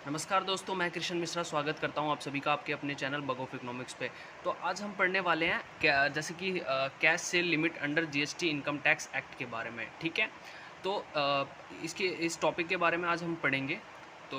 नमस्कार दोस्तों, मैं कृष्ण मिश्रा स्वागत करता हूं आप सभी का आपके अपने चैनल बग ऑफ इकोनॉमिक्स पे। तो आज हम पढ़ने वाले हैं क्या जैसे कि cash cell limit under GST income tax act के बारे में। ठीक है, तो इसके इस टॉपिक के बारे में आज हम पढ़ेंगे। तो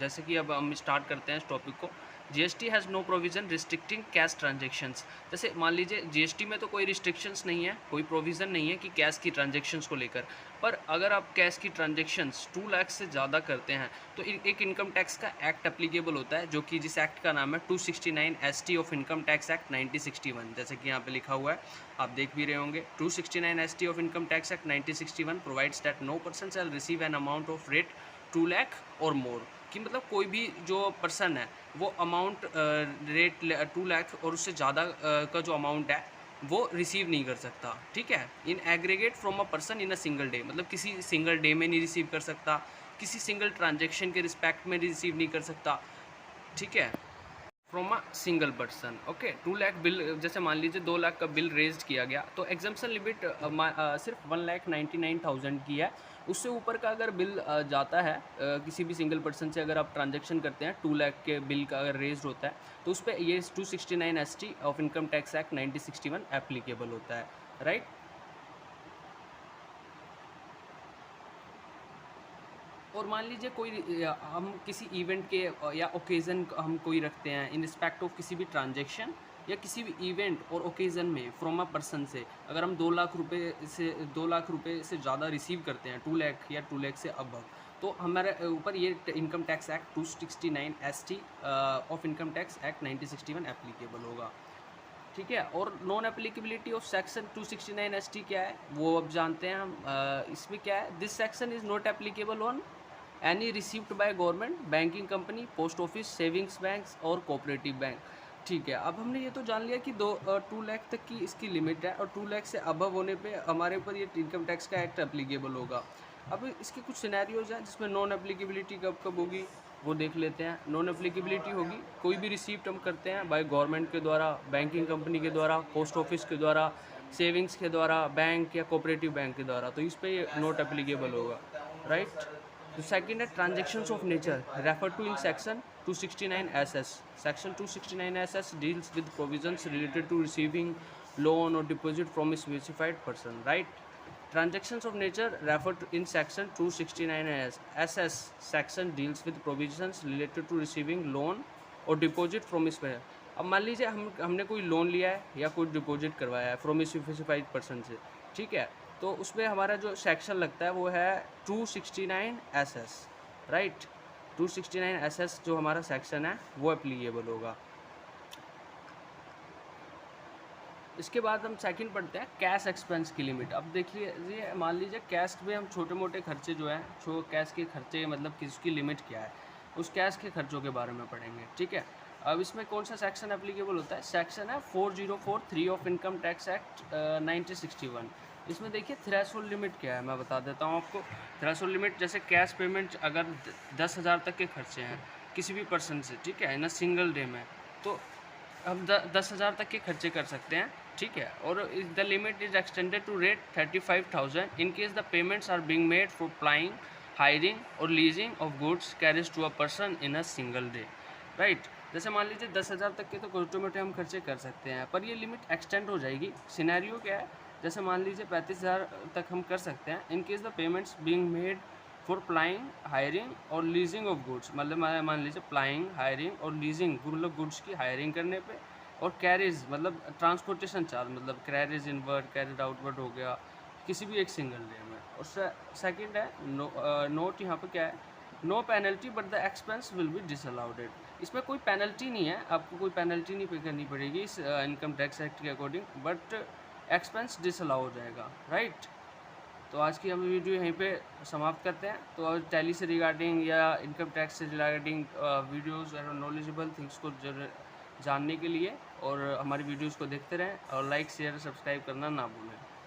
जैसे कि अब हम स्टार्ट करते हैं इस टॉपिक को। GST has no provision restricting cash transactions. जैसे मान लीजिए जीएसटी में तो कोई रिस्ट्रिक्शंस नहीं है, कोई प्रोविज़न नहीं है कि कैश की ट्रांजेक्शन्स को लेकर। पर अगर आप कैश की ट्रांजेक्शन्स 2 लाख से ज़्यादा करते हैं तो एक इनकम टैक्स का एक्ट एप्लीकेबल होता है, जो कि जिस एक्ट का नाम है 269 ST of income tax act 1961। जैसे कि यहाँ पे लिखा हुआ है, आप देख भी रहे होंगे। 269 ST of income tax act 1961 provides that no person shall receive an amount of rate 2 lakh और मोर। कि मतलब कोई भी जो पर्सन है वो अमाउंट रेट 2 लाख और उससे ज़्यादा का जो अमाउंट है वो रिसीव नहीं कर सकता। ठीक है, in aggregate from a person in a single day, मतलब किसी सिंगल डे में नहीं रिसीव कर सकता, किसी सिंगल ट्रांजेक्शन के रिस्पेक्ट में रिसीव नहीं कर सकता। ठीक है, from a single person. Okay, 2 lakh bill, जैसे मान लीजिए 2 लाख का बिल रेज किया गया तो एग्जाम्पशन लिमिट सिर्फ 1,99,000 की है। उससे ऊपर का अगर बिल जाता है किसी भी सिंगल पर्सन से, अगर आप ट्रांजेक्शन करते हैं 2 लाख के बिल का अगर रेज होता है तो उस पर ये 269 ST of income tax act 1961 applicable होता है। राइट। और मान लीजिए कोई हम किसी इवेंट के या ओकेज़न हम कोई रखते हैं इन रिस्पेक्ट ऑफ किसी भी ट्रांजेक्शन या किसी भी इवेंट और ओकेज़न में फ्रॉम अ पर्सन से, अगर हम 2 लाख रुपए से ज़्यादा रिसीव करते हैं, 2 लाख या 2 लाख से अबव, तो हमारे ऊपर ये income tax act 269 ST of income tax act 1961 applicable होगा। ठीक है, और non applicability of section 269 ST क्या है वो अब जानते हैं हम। इसमें क्या है, this section is not applicable on any received by government, banking company, post office, savings banks और कोऑपरेटिव बैंक। ठीक है, अब हमने ये तो जान लिया कि 2 लाख तक की इसकी लिमिट है और 2 लाख से अबव होने पे हमारे ऊपर ये इनकम टैक्स का एक्ट एप्लीकेबल होगा। अब इसके कुछ सिनेरियोज हैं जिसमें नॉन एप्लीकेबिलिटी कब कब होगी वो देख लेते हैं। नॉन एप्लीकेबिलिटी होगी कोई भी रिसीप्ट हम करते हैं बाय गवर्नमेंट के द्वारा, बैंकिंग कंपनी के द्वारा, पोस्ट ऑफिस के द्वारा, सेविंग्स के द्वारा, बैंक या कोऑपरेटिव बैंक के द्वारा, तो इस पर ये नॉट एप्लीकेबल होगा। राइट। तो सेकंड है transactions of nature refer to in section 269 SS. Section 269 SS deals with provisions related to receiving loan और deposit from a specified person. Right. Transactions of nature referred to in section 269 as SS section deals with provisions related to receiving loan और deposit from इस पे। अब मान लीजिए हमने कोई loan लिया है या कोई डिपॉजिट करवाया है फ्रॉम ए स्पेसिफाइड पर्सन से। ठीक है, तो उसमें हमारा जो सेक्शन लगता है वो है 269 SS। राइट, 269 SS जो हमारा सेक्शन है वो एप्लीकेबल होगा। इसके बाद हम सेकंड पढ़ते हैं कैश एक्सपेंस की लिमिट। अब देखिए, ये मान लीजिए कैश में हम छोटे मोटे खर्चे जो हैं, जो कैश के खर्चे मतलब किसकी लिमिट क्या है, उस कैश के खर्चों के बारे में पढ़ेंगे। ठीक है, अब इसमें कौन सा सेक्शन एप्लीकेबल होता है, सेक्शन है 4043 ऑफ इनकम टैक्स एक्ट 1961। इसमें देखिए थ्रेशोल्ड लिमिट क्या है मैं बता देता हूँ आपको। थ्रेशोल्ड लिमिट जैसे कैश पेमेंट अगर 10,000 तक के खर्चे हैं किसी भी पर्सन से, ठीक है, इन सिंगल डे में, तो हम 10,000 तक के खर्चे कर सकते हैं। ठीक है, और the limit is extended to rate 35,000 in case the payments are being made for plying, hiring और leasing of goods carriages to a person in a single day. Right, जैसे मान लीजिए 10,000 तक के तो छोटे मोटे हम खर्चे कर सकते हैं, पर ये लिमिट एक्सटेंड हो जाएगी। सिनेरियो क्या है, जैसे मान लीजिए 35,000 तक हम कर सकते हैं इन case the payments being made for plying, hiring और लीजिंग ऑफ गुड्स, मतलब मान लीजिए प्लाइंग, हायरिंग और लीजिंग मतलब गुड्स की हायरिंग करने पे, और कैरेज मतलब ट्रांसपोर्टेशन चार्ज, मतलब कैरेज इनवर्ड कैरेज आउटवर्ड हो गया किसी भी एक सिंगल डे में। और सेकंड है नोट, यहाँ पे क्या है, no penalty but the expense will be disallowed. इसमें कोई पेनल्टी नहीं है, आपको कोई पेनल्टी नहीं पे करनी पड़ेगी इस इनकम टैक्स एक्ट के अकॉर्डिंग, बट एक्सपेंस डिसअलाउ हो जाएगा। राइट, तो आज की हम वीडियो यहीं पे समाप्त करते हैं। तो आज टैली से रिगार्डिंग या इनकम टैक्स से रिगार्डिंग वीडियोस और नॉलेजेबल थिंग्स को जानने के लिए और हमारी वीडियोस को देखते रहें और लाइक शेयर सब्सक्राइब करना ना भूलें।